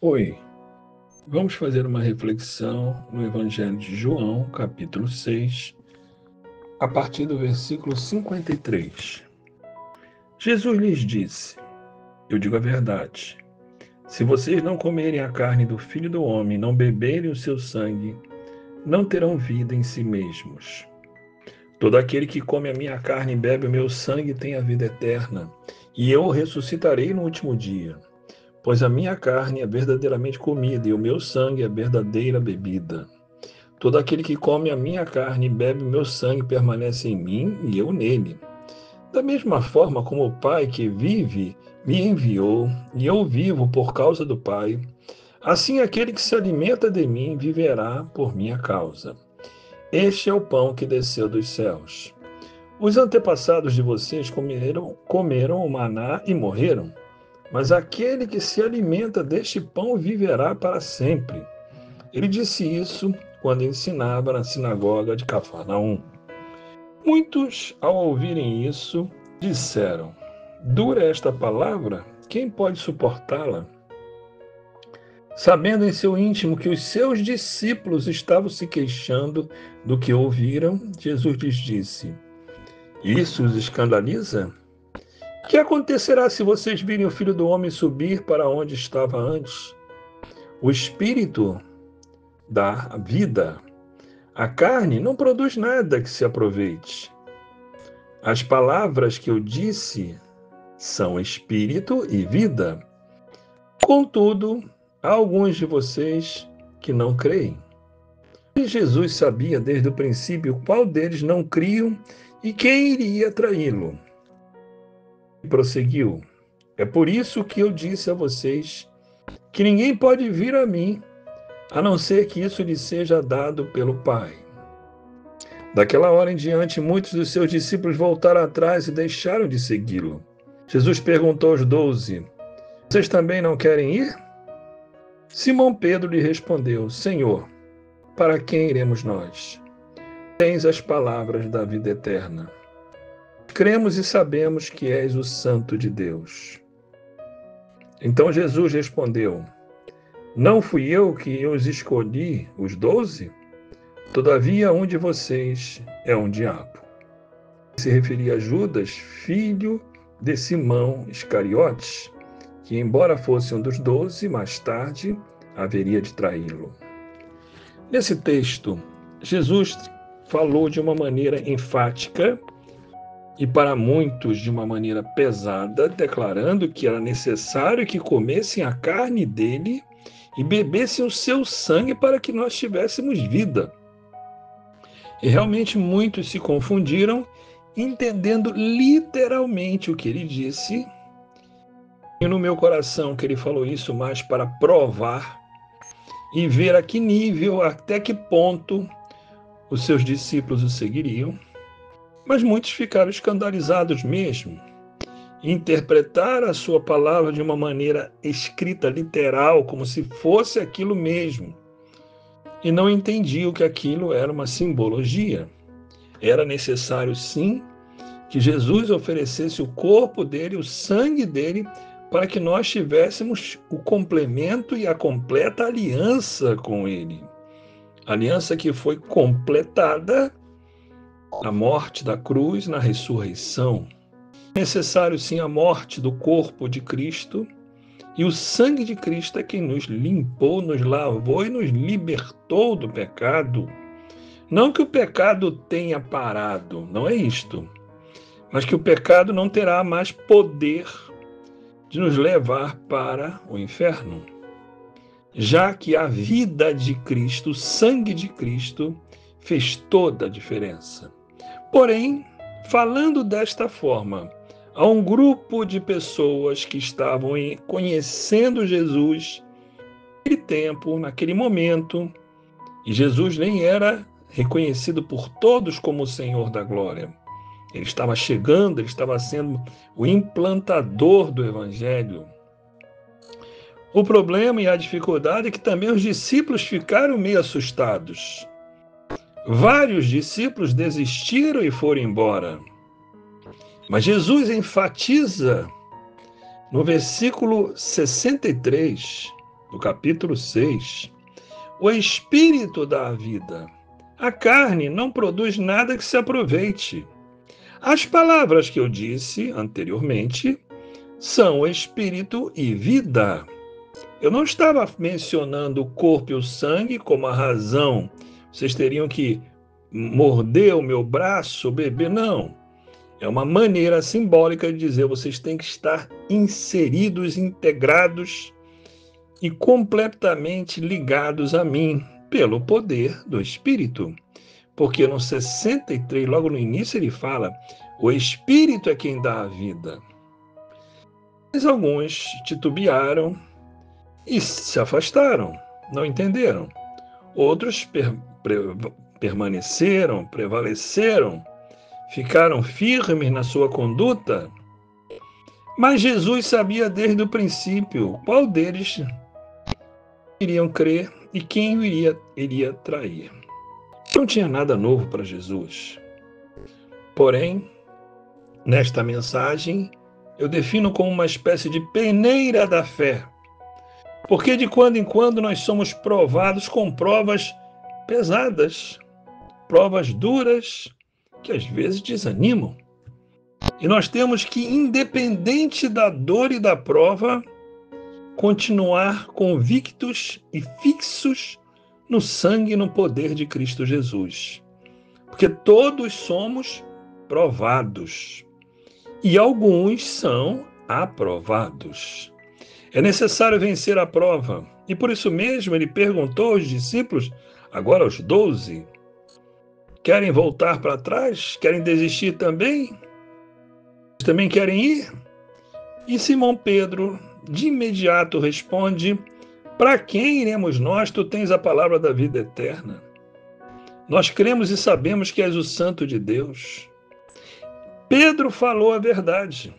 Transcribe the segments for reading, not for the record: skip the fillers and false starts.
Oi, vamos fazer uma reflexão no Evangelho de João, capítulo 6, a partir do versículo 53. Jesus lhes disse: Eu digo a verdade. Se vocês não comerem a carne do Filho do Homem, não beberem o seu sangue, não terão vida em si mesmos. Todo aquele que come a minha carne e bebe o meu sangue tem a vida eterna, e eu o ressuscitarei no último dia. Pois a minha carne é verdadeiramente comida e o meu sangue é verdadeira bebida. Todo aquele que come a minha carne e bebe o meu sangue permanece em mim e eu nele. Da mesma forma como o Pai que vive me enviou e eu vivo por causa do Pai, assim aquele que se alimenta de mim viverá por minha causa. Este é o pão que desceu dos céus. Os antepassados de vocês comeram o maná e morreram. Mas aquele que se alimenta deste pão viverá para sempre. Ele disse isso quando ensinava na sinagoga de Cafarnaum. Muitos, ao ouvirem isso, disseram: Dura esta palavra? Quem pode suportá-la? Sabendo em seu íntimo que os seus discípulos estavam se queixando do que ouviram, Jesus lhes disse: Isso os escandaliza? O que acontecerá se vocês virem o Filho do Homem subir para onde estava antes? O Espírito dá vida. A carne não produz nada que se aproveite. As palavras que eu disse são espírito e vida. Contudo, há alguns de vocês que não creem. E Jesus sabia desde o princípio qual deles não criam e quem iria traí-lo. E prosseguiu: É por isso que eu disse a vocês que ninguém pode vir a mim, a não ser que isso lhe seja dado pelo Pai. Daquela hora em diante, muitos dos seus discípulos voltaram atrás e deixaram de segui-lo. Jesus perguntou aos 12: Vocês também não querem ir? Simão Pedro lhe respondeu: Senhor, para quem iremos nós? Tens as palavras da vida eterna. Cremos e sabemos que és o Santo de Deus. Então Jesus respondeu: Não fui eu que os escolhi, os 12? Todavia um de vocês é um diabo. Se referia a Judas, filho de Simão Iscariotes, que, embora fosse um dos 12, mais tarde haveria de traí-lo. Nesse texto, Jesus falou de uma maneira enfática e para muitos de uma maneira pesada, declarando que era necessário que comessem a carne dele e bebessem o seu sangue para que nós tivéssemos vida. E realmente muitos se confundiram, entendendo literalmente o que ele disse. E no meu coração que ele falou isso mais para provar e ver a que nível, até que ponto os seus discípulos o seguiriam. Mas muitos ficaram escandalizados mesmo. Interpretaram a sua palavra de uma maneira escrita, literal, como se fosse aquilo mesmo. E não entendiam que aquilo era uma simbologia. Era necessário, sim, que Jesus oferecesse o corpo dele, o sangue dele, para que nós tivéssemos o complemento e a completa aliança com ele. Aliança que foi completada na morte da cruz, na ressurreição. É necessário, sim, a morte do corpo de Cristo, e o sangue de Cristo é quem nos limpou, nos lavou e nos libertou do pecado. Não que o pecado tenha parado, não é isto, mas que o pecado não terá mais poder de nos levar para o inferno, já que a vida de Cristo, o sangue de Cristo, fez toda a diferença. Porém, falando desta forma, a um grupo de pessoas que estavam conhecendo Jesus naquele tempo, naquele momento, e Jesus nem era reconhecido por todos como o Senhor da glória. Ele estava chegando, ele estava sendo o implantador do Evangelho. O problema e a dificuldade é que também os discípulos ficaram meio assustados. Vários discípulos desistiram e foram embora. Mas Jesus enfatiza no versículo 63 no capítulo 6, o Espírito dá a vida. A carne não produz nada que se aproveite. As palavras que eu disse anteriormente são Espírito e vida. Eu não estava mencionando o corpo e o sangue como a razão. Vocês teriam que morder o meu braço, beber, não. É uma maneira simbólica de dizer vocês têm que estar inseridos, integrados e completamente ligados a mim pelo poder do Espírito. Porque no 63, logo no início, ele fala: o Espírito é quem dá a vida. Mas alguns titubearam e se afastaram, não entenderam. Outros permaneceram, prevaleceram, ficaram firmes na sua conduta. Mas Jesus sabia desde o princípio qual deles iriam crer e quem o iria trair. Não tinha nada novo para Jesus. Porém, nesta mensagem, eu defino como uma espécie de peneira da fé. Porque de quando em quando nós somos provados com provas pesadas, provas duras, que às vezes desanimam. E nós temos que, independente da dor e da prova, continuar convictos e fixos no sangue e no poder de Cristo Jesus. Porque todos somos provados e alguns são aprovados. É necessário vencer a prova. E por isso mesmo ele perguntou aos discípulos, agora aos 12, querem voltar para trás? Querem desistir também? Também querem ir? E Simão Pedro, de imediato, responde: para quem iremos nós? Tu tens a palavra da vida eterna. Nós cremos e sabemos que és o Santo de Deus. Pedro falou a verdade.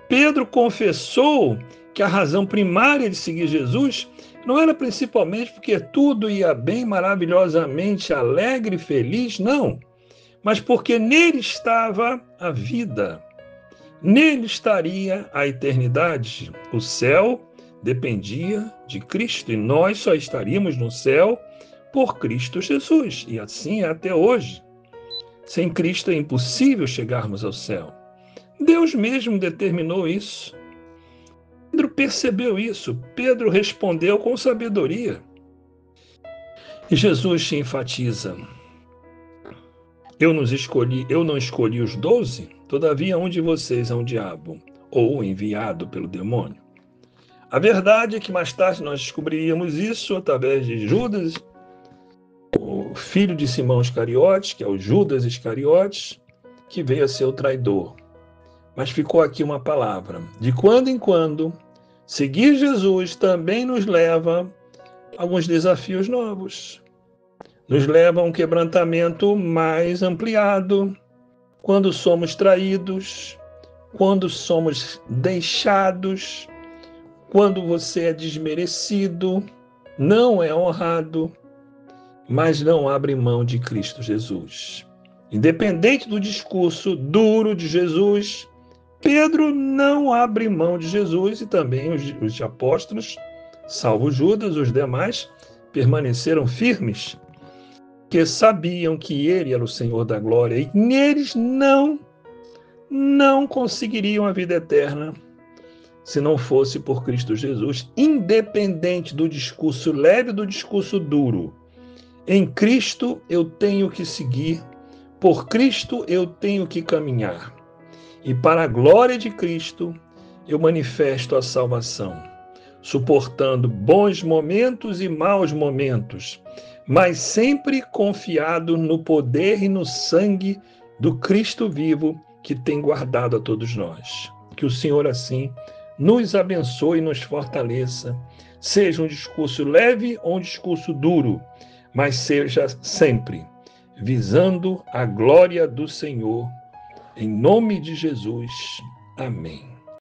Pedro confessou que a razão primária de seguir Jesus não era principalmente porque tudo ia bem, maravilhosamente alegre e feliz, não. Mas porque nele estava a vida. Nele estaria a eternidade. O céu dependia de Cristo e nós só estaríamos no céu por Cristo Jesus. E assim é até hoje. Sem Cristo é impossível chegarmos ao céu. Deus mesmo determinou isso. Pedro percebeu isso. Pedro respondeu com sabedoria. E Jesus te enfatiza: eu não escolhi os 12, todavia um de vocês é um diabo, ou enviado pelo demônio. A verdade é que mais tarde nós descobriríamos isso através de Judas, o filho de Simão Iscariotes, que é o Judas Iscariotes, que veio a ser o traidor. Mas ficou aqui uma palavra: de quando em quando, seguir Jesus também nos leva a alguns desafios novos. Nos leva a um quebrantamento mais ampliado, quando somos traídos, quando somos deixados, quando você é desmerecido, não é honrado, mas não abre mão de Cristo Jesus. Independente do discurso duro de Jesus, Pedro não abre mão de Jesus e também os apóstolos, salvo Judas, os demais, permaneceram firmes, porque sabiam que ele era o Senhor da glória e neles não conseguiriam a vida eterna se não fosse por Cristo Jesus, independente do discurso leve e do discurso duro. Em Cristo eu tenho que seguir, por Cristo eu tenho que caminhar. E para a glória de Cristo eu manifesto a salvação, suportando bons momentos e maus momentos, mas sempre confiado no poder e no sangue do Cristo vivo que tem guardado a todos nós. Que o Senhor assim nos abençoe e nos fortaleça, seja um discurso leve ou um discurso duro, mas seja sempre visando a glória do Senhor. Em nome de Jesus. Amém.